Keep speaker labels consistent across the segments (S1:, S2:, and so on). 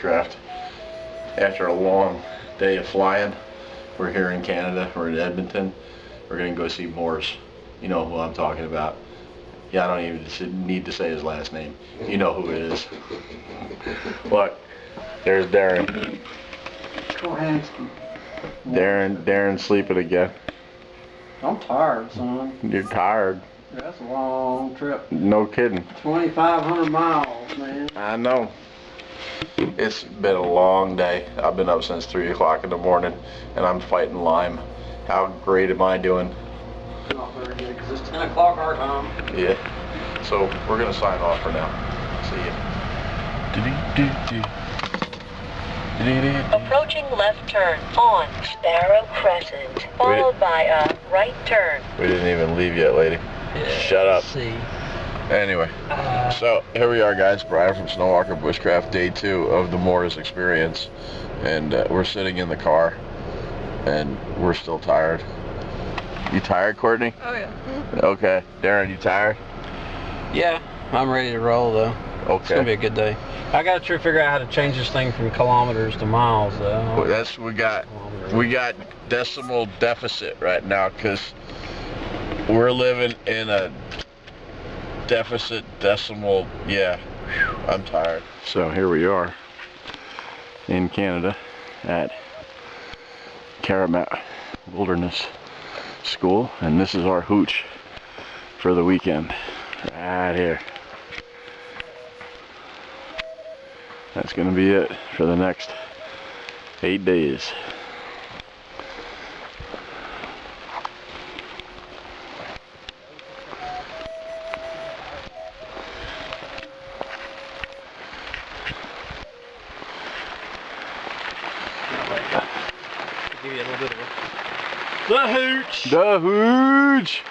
S1: bushcraft. After a long day of flying, we're here in Canada, we're in Edmonton. We're gonna go see Moores. You know who I'm talking about. Yeah, I don't even need to say his last name. You know who it is. Look, there's Darren.
S2: Kochanski.
S1: Darren's sleeping again.
S2: I'm tired, son.
S1: You're tired.
S2: That's a long trip.
S1: No kidding.
S2: 2,500 miles, man.
S1: I know. It's been a long day. I've been up since 3 o'clock in the morning and I'm fighting Lyme. How great am I doing?
S2: Not very good because it's 10 o'clock our time.
S1: Yeah. So we're going to sign off for now. See ya.
S3: Approaching left turn on Sparrow Crescent, followed by a right turn.
S1: We didn't even leave yet, lady.
S2: Yeah,
S1: shut up.
S2: See.
S1: Anyway, so here we are, guys. Brian from Snowwalker Bushcraft, day 2 of the Moores experience, and we're sitting in the car, and we're still tired. You tired, Courtney?
S4: Oh yeah.
S1: Okay, Darren, you tired?
S2: Yeah, I'm ready to roll though.
S1: Okay.
S2: It's gonna be a good day. I gotta try to figure out how to change this thing from kilometers to miles though.
S1: Well, that's we got decimal deficit right now because we're living in a deficit decimal. Yeah, I'm tired. So here we are in Canada at Karamat Wilderness School, and this is our hooch for the weekend right here. That's gonna be it for the next 8 days.
S2: Give you a little bit of the hooch.
S1: The hooch.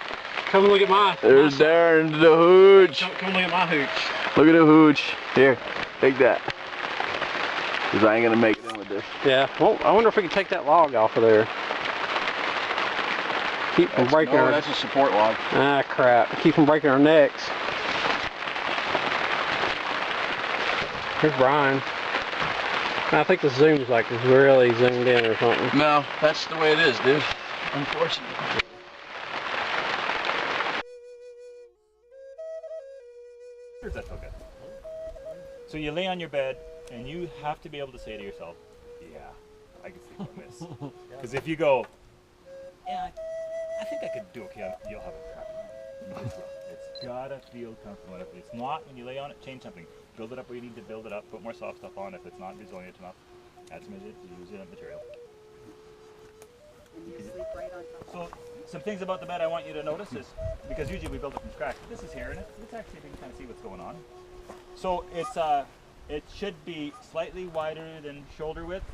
S2: Come look at my.
S1: There's Darren, the hooch.
S2: Come look at my hooch.
S1: Look at the hooch. Here, take that. Cause I ain't gonna make it in with this.
S2: Yeah. Well, I wonder if we can take that log off of there. Keep from breaking our.
S1: That's a support log.
S2: Ah, crap. Keep from breaking our necks. Here's Brian. I think the zoom's like really zoomed in or something.
S1: No, that's the way it is, dude. Unfortunately.
S5: That's okay. So you lay on your bed, and you have to be able to say to yourself, yeah, I can sleep on this. Because if you go, yeah, I think I could do okay, you'll have a crappy night. It's gotta feel comfortable. If it's not, when you lay on it, change something. Build it up where you need to build it up, put more soft stuff on. If it's not resilient enough, add some resilient material.
S4: And you sleep right on top.
S5: So, some things about the bed I want you to notice is, because usually we build it from scratch, this is here, and it's actually, you can kind of see what's going on. So it should be slightly wider than shoulder width,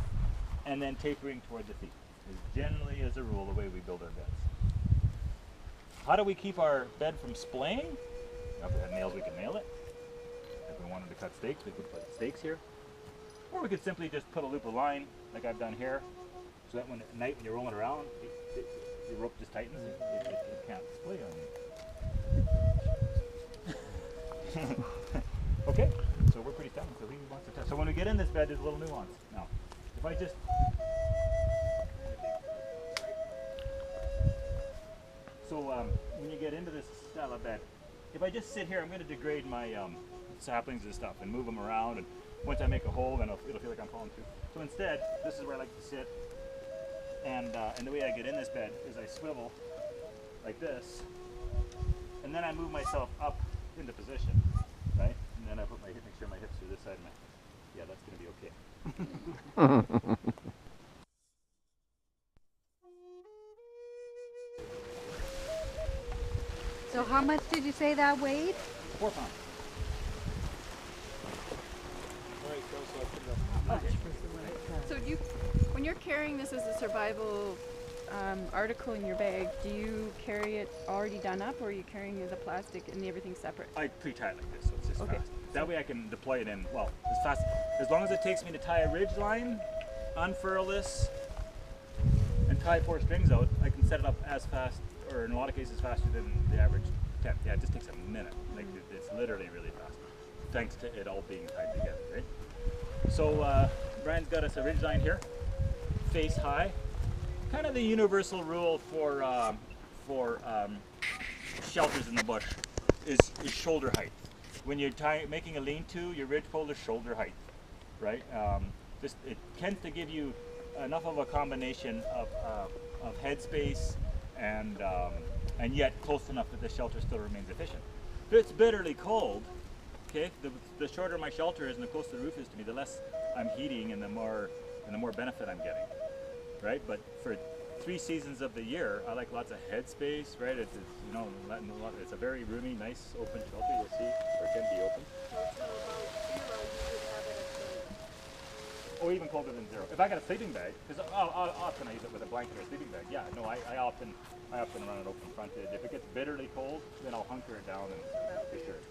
S5: and then tapering toward the feet. Is generally, as a rule, the way we build our beds. How do we keep our bed from splaying? If we had nails, we could nail it. If we wanted to cut steaks, we could put stakes here. Or we could simply just put a loop of line, like I've done here, so that when at night when you're rolling around, the rope just tightens. It can't splay on you. Okay, so we're pretty done. So he wants to test. So when we get in this bed, there's a little nuance. Now, if I just when you get into this style of bed, if I just sit here, I'm going to degrade my saplings and stuff and move them around. And once I make a hole, then it'll feel like I'm falling through. So instead, this is where I like to sit. And the way I get in this bed is I swivel like this, and then I move myself up into position, right? And then I put my make sure my hips are this side. Yeah, that's going to be okay.
S4: So how much did you say that weighed?
S5: 4 pounds.
S6: So when you're carrying this as a survival article in your bag, do you carry it already done up, or are you carrying the plastic and everything separate?
S5: I pre-tie it like this, so it's just
S6: Okay.
S5: fast. That way I can deploy it in, well, as fast, as long as it takes me to tie a ridge line, unfurl this, and tie 4 strings out, I can set it up as fast, or in a lot of cases faster than the average temp. Yeah, it just takes a minute. Like it's literally really fast, thanks to it all being tied together, right? So Brian's got us a ridge line here, face high. Kind of the universal rule for shelters in the bush is shoulder height. When you're making a lean-to, your ridge pole is shoulder height, right? It tends to give you enough of a combination of headspace and yet close enough that the shelter still remains efficient. If it's bitterly cold, okay, the shorter my shelter is and the closer the roof is to me, the less I'm heating and the more benefit I'm getting, right? But for 3 seasons of the year, I like lots of headspace, right? It's you know, it's a very roomy, nice open shelter. You'll see, or can be open. Or even colder than 0. If I got a sleeping bag, because often I use it with a blanket or a sleeping bag. Yeah, no, I often run it open fronted. If it gets bitterly cold, then I'll hunker it down and for sure.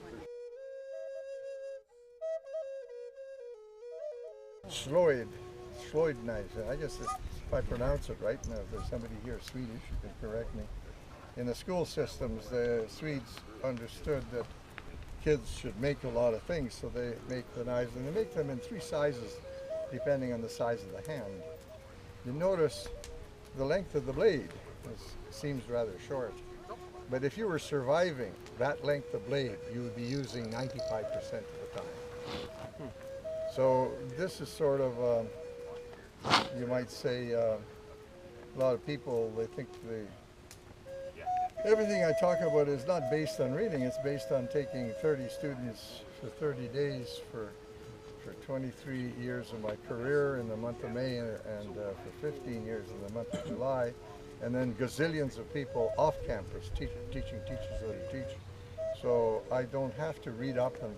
S7: Sloyd knives. I guess if I pronounce it right, now if there's somebody here Swedish, you can correct me. In the school systems, the Swedes understood that kids should make a lot of things, so they make the knives, and they make them in 3 sizes, depending on the size of the hand. You notice the length of the blade seems rather short, but if you were surviving that length of blade, you would be using 95% of the time. So this is sort of, you might say, a lot of people, they think everything I talk about is not based on reading, it's based on taking 30 students for 30 days for 23 years of my career in the month of May and for 15 years in the month of July, and then gazillions of people off campus teaching teachers how to teach. So I don't have to read up and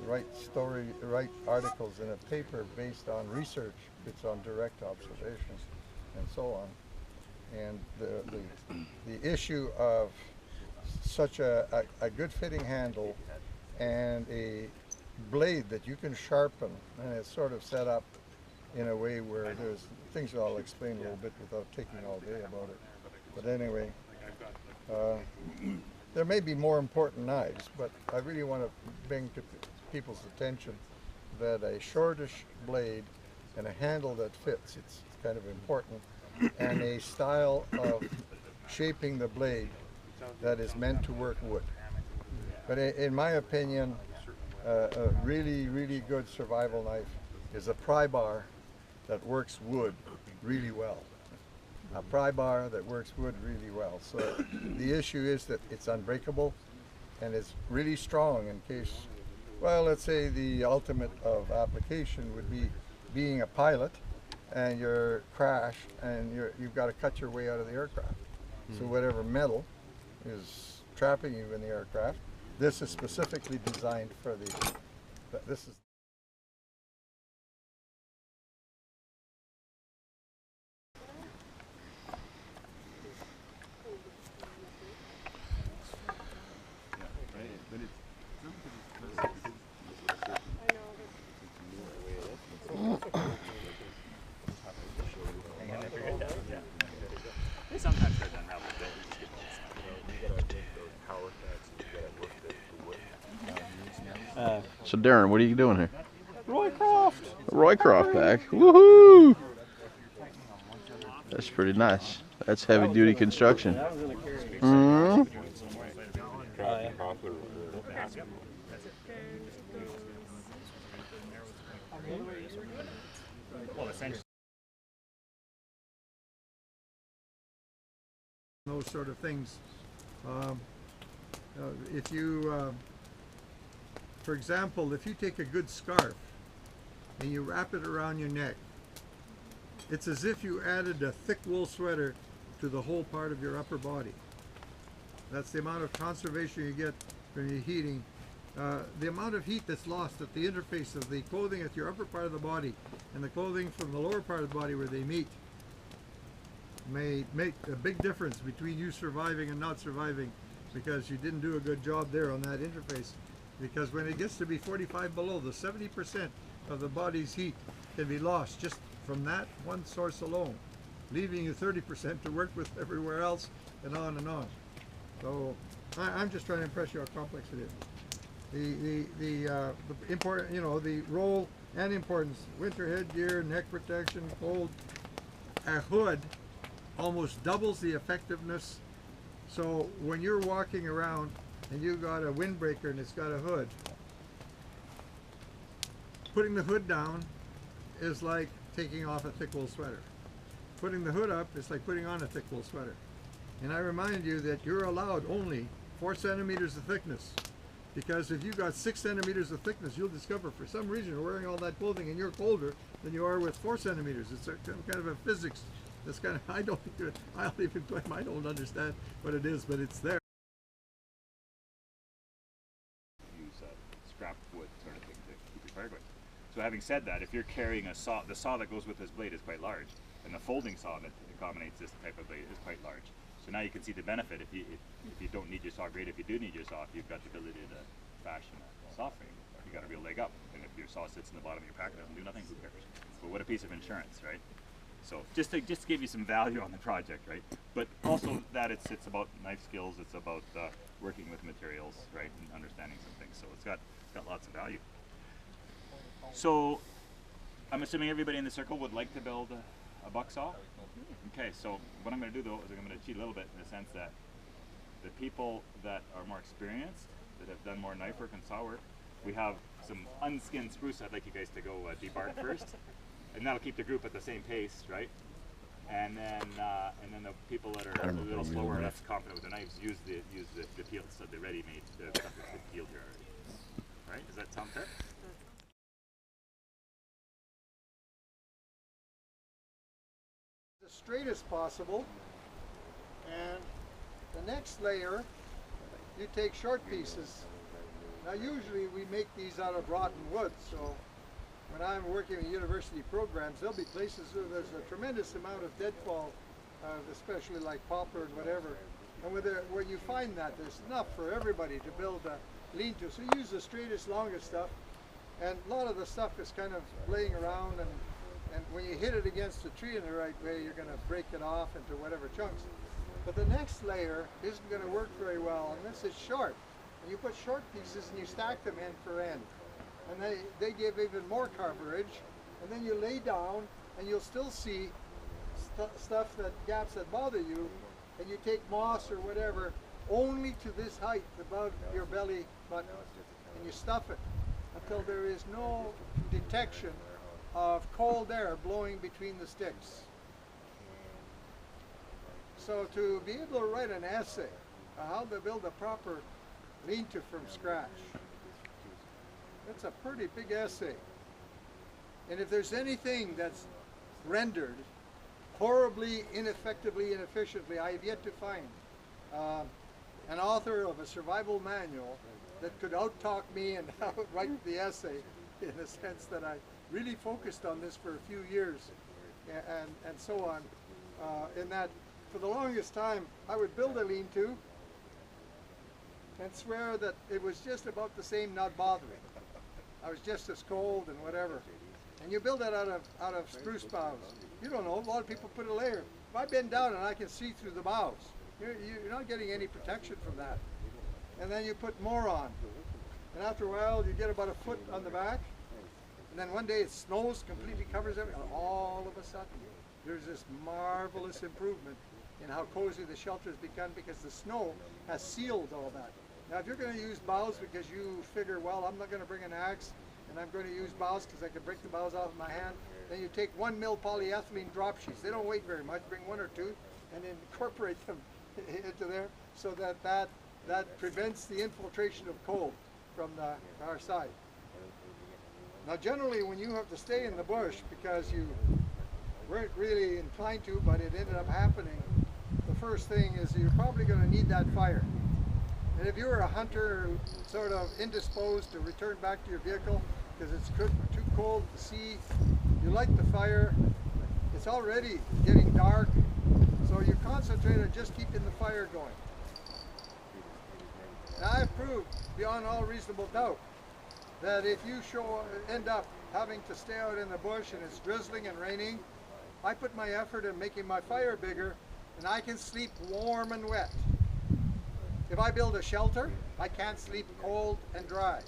S7: write articles in a paper based on research. It's on direct observation and so on. And the issue of such a good fitting handle and a blade that you can sharpen, and it's sort of set up in a way where there's things I'll explain a little bit without taking all day about it. But anyway, there may be more important knives, but I really want to bring to people's attention that a shortish blade and a handle that fits, it's kind of important, and a style of shaping the blade that is meant to work wood. But in my opinion, a really, really good survival knife is a pry bar that works wood really well. A pry bar that works wood really well. So the issue is that it's unbreakable and it's really strong in case, well, let's say the ultimate of application would be being a pilot and you're crashed and you've got to cut your way out of the aircraft. So whatever metal is trapping you in the aircraft, this is specifically designed for this is.
S1: So Darren, what are you doing here?
S2: Roycroft.
S1: Roycroft pack. Woohoo! That's pretty nice. That's heavy duty construction. Mm-hmm.
S7: Those sort of things. If you for example, if you take a good scarf and you wrap it around your neck, it's as if you added a thick wool sweater to the whole part of your upper body. That's the amount of conservation you get from your heating. The amount of heat that's lost at the interface of the clothing at your upper part of the body and the clothing from the lower part of the body where they meet may make a big difference between you surviving and not surviving, because you didn't do a good job there on that interface. Because when it gets to be 45 below, the 70% of the body's heat can be lost just from that one source alone, leaving you 30% to work with everywhere else, and on and on. So I'm just trying to impress you how complex it is. The important, you know, the role and importance. Winter headgear, neck protection, cold. A hood almost doubles the effectiveness. So when you're walking around and you've got a windbreaker and it's got a hood, putting the hood down is like taking off a thick wool sweater. Putting the hood up is like putting on a thick wool sweater. And I remind you that you're allowed only 4 centimeters of thickness. Because if you've got 6 centimeters of thickness, you'll discover for some reason you're wearing all that clothing and you're colder than you are with 4 centimeters. It's kind of a physics that's kind of, I'll even claim I don't understand what it is, but it's there.
S5: Use scrap wood sort of thing to keep your fire going. So having said that, if you're carrying a saw, the saw that goes with this blade is quite large, and the folding saw that accommodates this type of blade is quite large. So now you can see the benefit if you don't need your saw. Great, if you do need your saw, if you've got the ability to fashion a saw frame, you got a real leg up. And if your saw sits in the bottom of your pack, it doesn't do nothing, who cares? But what a piece of insurance, right? So just to give you some value on the project, right? But also that it's about knife skills, it's about working with materials, right, and understanding some things. So it's got lots of value. So I'm assuming everybody in the circle would like to build a buck saw. Okay, so what I'm going to do though is I'm going to cheat a little bit in the sense that the people that are more experienced, that have done more knife work and saw work, we have some unskinned spruce I'd like you guys to go debark first, and that'll keep the group at the same pace, right? And then the people that are a little slower and less confident with the knives use the peels, so the ready-made stuff that's been peeled here already. Right? Does that sound fair?
S7: As straight as possible, and the next layer you take short pieces. Now usually we make these out of rotten wood, so when I'm working in university programs, there'll be places where there's a tremendous amount of deadfall, especially like poplar and whatever, and where you find that there's enough for everybody to build a lean-to. So you use the straightest, longest stuff, and a lot of the stuff is kind of laying around, and when you hit it against the tree in the right way, you're going to break it off into whatever chunks. But the next layer isn't going to work very well unless it's short. And you put short pieces and you stack them end for end. And they give even more coverage. And then you lay down and you'll still see stuff, gaps that bother you. And you take moss or whatever only to this height above your belly button. And you stuff it until there is no detection of cold air blowing between the sticks. So to be able to write an essay on how to build a proper lean-to from scratch, that's a pretty big essay. And if there's anything that's rendered horribly, ineffectively, inefficiently, I have yet to find an author of a survival manual that could out-talk me and write the essay, in the sense that I really focused on this for a few years and so on, in that for the longest time I would build a lean-to and swear that it was just about the same, not bothering. I was just as cold and whatever. And you build that out of spruce boughs. You don't know, a lot of people put a layer. If I bend down and I can see through the boughs, you're not getting any protection from that. And then you put more on. And after a while you get about a foot on the back. And then one day it snows, completely covers everything. And all of a sudden there's this marvelous improvement in how cozy the shelter has become, because the snow has sealed all that. Now if you're going to use boughs because you figure, well, I'm not going to bring an axe and I'm going to use boughs because I can break the boughs off of my hand, then you take 1 mil polyethylene drop sheets. They don't weigh very much. Bring 1 or 2 and incorporate them into there, so that prevents the infiltration of cold from our side. Now generally when you have to stay in the bush because you weren't really inclined to, but it ended up happening, the first thing is you're probably going to need that fire. And if you were a hunter sort of indisposed to return back to your vehicle because it's too cold to see, you light the fire, it's already getting dark, so you concentrate on just keeping the fire going. Now I've proved beyond all reasonable doubt that if you end up having to stay out in the bush and it's drizzling and raining, I put my effort in making my fire bigger and I can sleep warm and wet. If I build a shelter, I can't sleep cold and dry.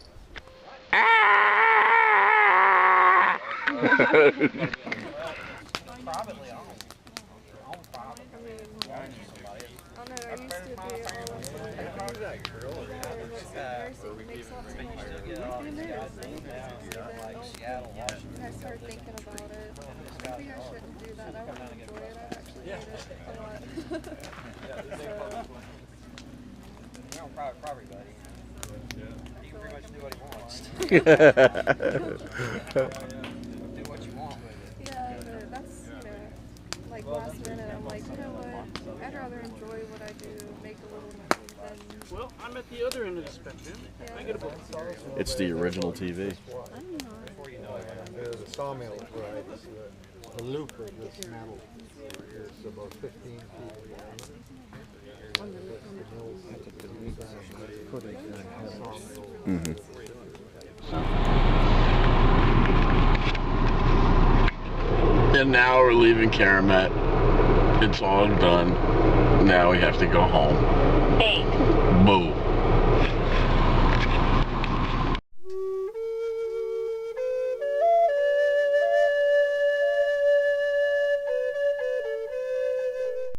S6: I started thinking about it. Maybe I shouldn't do that. I would enjoy it. I actually hate it a lot.
S8: You're on private property, buddy. He can pretty much do what he wants. Do what you want with it.
S6: Yeah, but that's, like last minute, I'm like, you know what? I'd rather enjoy what I do, make a little money than...
S9: Well, I'm at the other end of the spectrum.
S6: Yeah.
S9: I get a book.
S10: It's the original TV.
S6: I don't know.
S7: The sawmill is right. The loop of this metal is about 15 feet
S10: Mm-hmm.
S1: And now we're leaving Karamat. It's all done. Now we have to go home.
S3: 8,
S1: Boom.